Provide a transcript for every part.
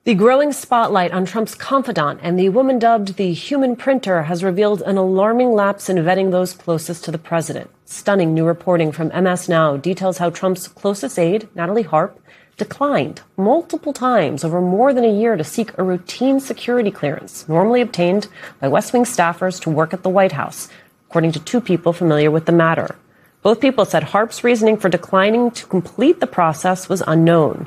The growing spotlight on Trump's confidant and the woman dubbed the human printer has revealed an alarming lapse in vetting those closest to the president. Stunning new reporting from MS Now details how Trump's closest aide, Natalie Harp, declined multiple times over more than a year to seek a routine security clearance normally obtained by West Wing staffers to work at the White House, according to two people familiar with the matter. Both people said Harp's reasoning for declining to complete the process was unknown.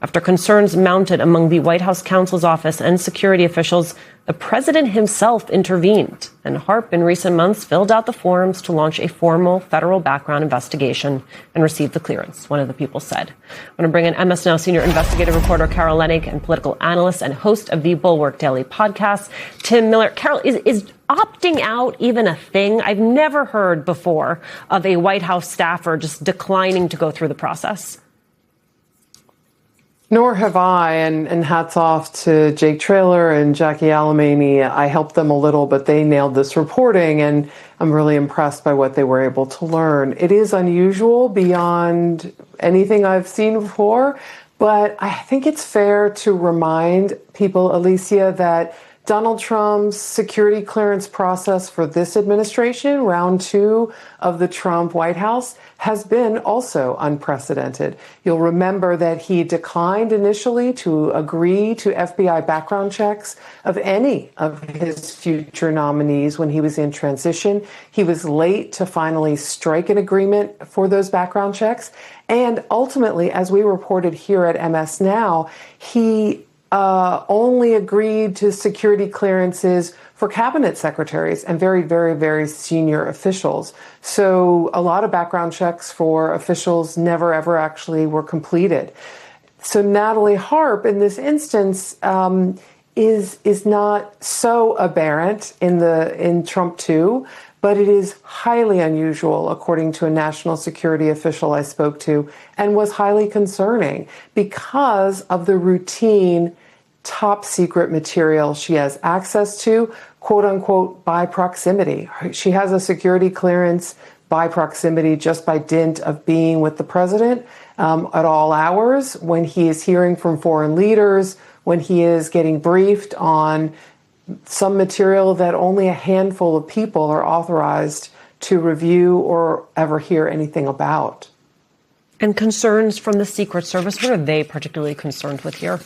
After concerns mounted among the White House counsel's office and security officials, the president himself intervened, and Harp in recent months filled out the forms to launch a formal federal background investigation and receive the clearance, one of the people said. I want to bring in MS Now senior investigative reporter Carol Leonnig and political analyst and host of the Bulwark Daily podcast, Tim Miller. Carol, is opting out even a thing? I've never heard before of a White House staffer just declining to go through the process. Nor have I, and hats off to Jake Traylor and Jackie Alemany. I helped them a little, but they nailed this reporting, and I'm really impressed by what they were able to learn. It is unusual beyond anything I've seen before, but I think it's fair to remind people, Alicia, that Donald Trump's security clearance process for this administration, round 2 of the Trump White House, has been also unprecedented. You'll remember that he declined initially to agree to FBI background checks of any of his future nominees when he was in transition. He was late to finally strike an agreement for those background checks. And ultimately, as we reported here at MS Now, he only agreed to security clearances for cabinet secretaries and very, very, very senior officials. So a lot of background checks for officials never, ever actually were completed. So Natalie Harp, in this instance, is not so aberrant in Trump 2, but it is highly unusual, according to a national security official I spoke to, and was highly concerning because of the routine top secret material she has access to, quote unquote, by proximity. She has a security clearance by proximity just by dint of being with the president at all hours, when he is hearing from foreign leaders, when he is getting briefed on some material that only a handful of people are authorized to review or ever hear anything about. And concerns from the Secret Service, what are they particularly concerned with here?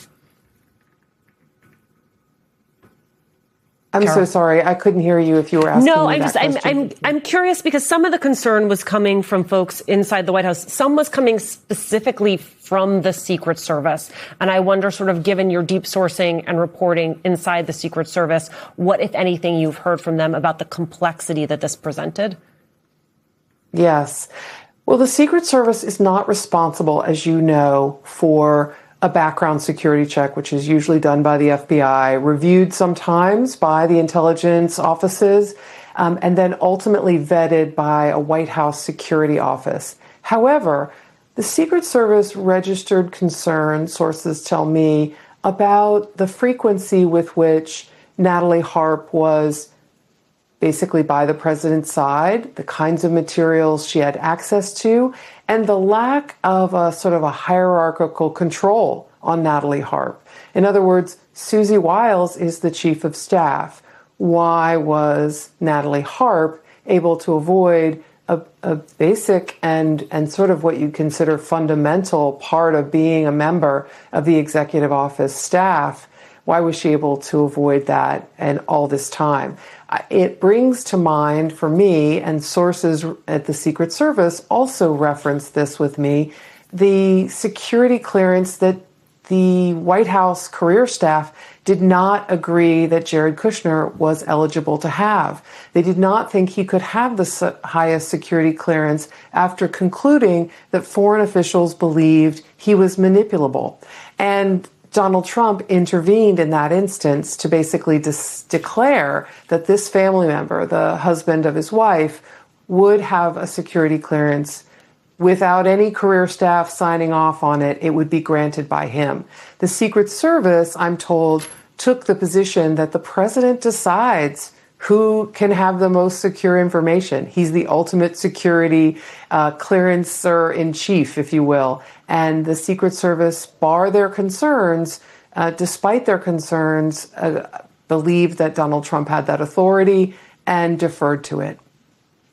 I'm Carol. So sorry, I couldn't hear you if you were asking me that question. I'm curious because some of the concern was coming from folks inside the White House. Some was coming specifically from the Secret Service. And I wonder, sort of given your deep sourcing and reporting inside the Secret Service, what, if anything, you've heard from them about the complexity that this presented? Yes. Well, the Secret Service is not responsible, as you know, for a background security check, which is usually done by the FBI, reviewed sometimes by the intelligence offices, and then ultimately vetted by a White House security office. However, the Secret Service registered concern, sources tell me, about the frequency with which Natalie Harp was basically by the president's side, the kinds of materials she had access to, and the lack of a sort of a hierarchical control on Natalie Harp. In other words, Susie Wiles is the chief of staff. Why was Natalie Harp able to avoid a basic and sort of what you consider fundamental part of being a member of the executive office staff? Why was she able to avoid that and all this time? It brings to mind for me, and sources at the Secret Service also reference this with me, the security clearance that the White House career staff did not agree that Jared Kushner was eligible to have. They did not think he could have the highest security clearance after concluding that foreign officials believed he was manipulable. And Donald Trump intervened in that instance to basically declare that this family member, the husband of his wife, would have a security clearance without any career staff signing off on it. It would be granted by him. The Secret Service, I'm told, took the position that the president decides who can have the most secure information. He's the ultimate security clearancer in chief, if you will. And the Secret Service bar their concerns despite their concerns, believed that Donald Trump had that authority and deferred to it.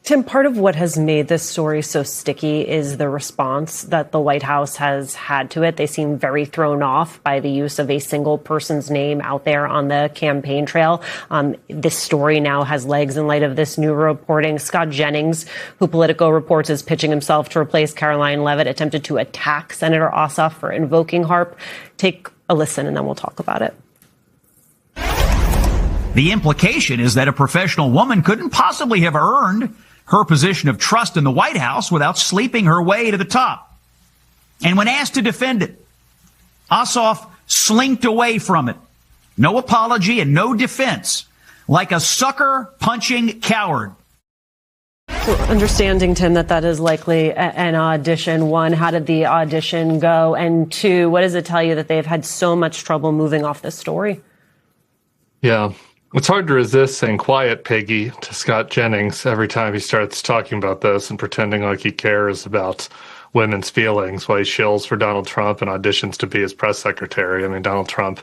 Tim, part of what has made this story so sticky is the response that the White House has had to it. They seem very thrown off by the use of a single person's name out there on the campaign trail. This story now has legs in light of this new reporting. Scott Jennings, who Politico reports is pitching himself to replace Caroline Leavitt, attempted to attack Senator Ossoff for invoking HAARP. Take a listen and then we'll talk about it. The implication is that a professional woman couldn't possibly have earned her position of trust in the White House without sleeping her way to the top. And when asked to defend it, Ossoff slinked away from it. No apology and no defense, like a sucker-punching coward. So understanding, Tim, that is likely an audition. One, how did the audition go? And two, what does it tell you that they've had so much trouble moving off this story? Yeah. It's hard to resist saying quiet piggy to Scott Jennings every time he starts talking about this and pretending like he cares about women's feelings while he shills for Donald Trump and auditions to be his press secretary. I mean, Donald Trump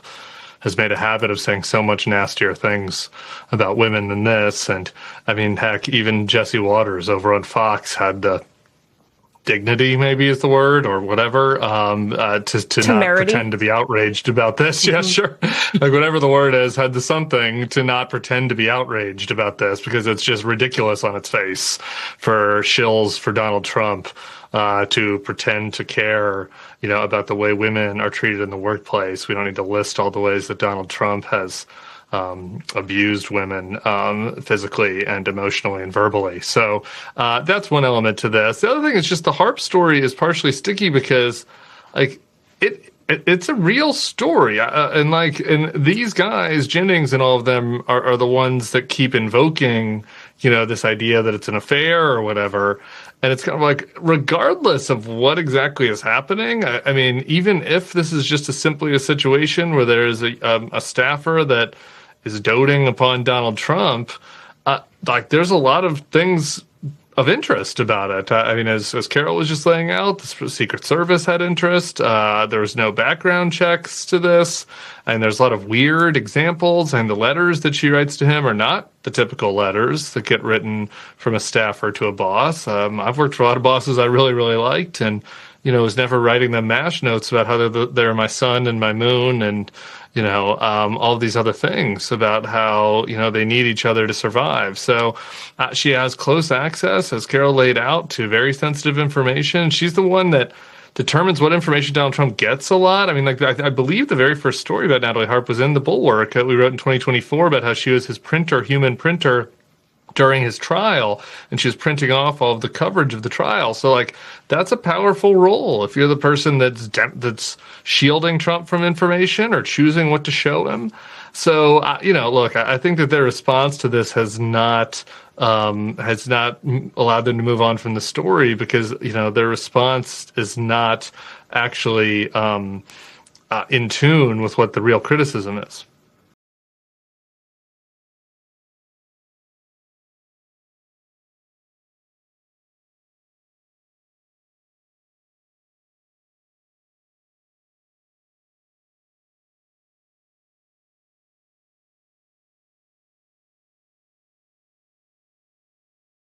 has made a habit of saying so much nastier things about women than this. And I mean, heck, even Jesse Waters over on Fox had the dignity, maybe is the word, or whatever, to not pretend to be outraged about this. Mm-hmm. Yeah, sure. Like whatever the word is, had the something to not pretend to be outraged about this because it's just ridiculous on its face for shills for Donald Trump to pretend to care, about the way women are treated in the workplace. We don't need to list all the ways that Donald Trump has abused women physically and emotionally and verbally. So that's one element to this. The other thing is just the HAARP story is partially sticky because, it's a real story, and these guys, Jennings and all of them, are the ones that keep invoking, this idea that it's an affair or whatever. And it's kind of like, regardless of what exactly is happening, I mean, even if this is just simply a situation where there's a staffer that is doting upon Donald Trump, there's a lot of things of interest about it. I mean, as Carol was just laying out, the Secret Service had interest. There was no background checks to this. And there's a lot of weird examples. And the letters that she writes to him are not the typical letters that get written from a staffer to a boss. I've worked for a lot of bosses I really, really liked and, was never writing them MASH notes about how they're my sun and my moon and, all these other things about how, they need each other to survive. So she has close access, as Carol laid out, to very sensitive information. She's the one that determines what information Donald Trump gets a lot. I mean, I believe the very first story about Natalie HAARP was in The Bulwark that we wrote in 2024 about how she was his human printer, during his trial, and she was printing off all of the coverage of the trial. So, that's a powerful role if you're the person that's shielding Trump from information or choosing what to show him. So, look, I think that their response to this has not allowed them to move on from the story because, their response is not actually in tune with what the real criticism is.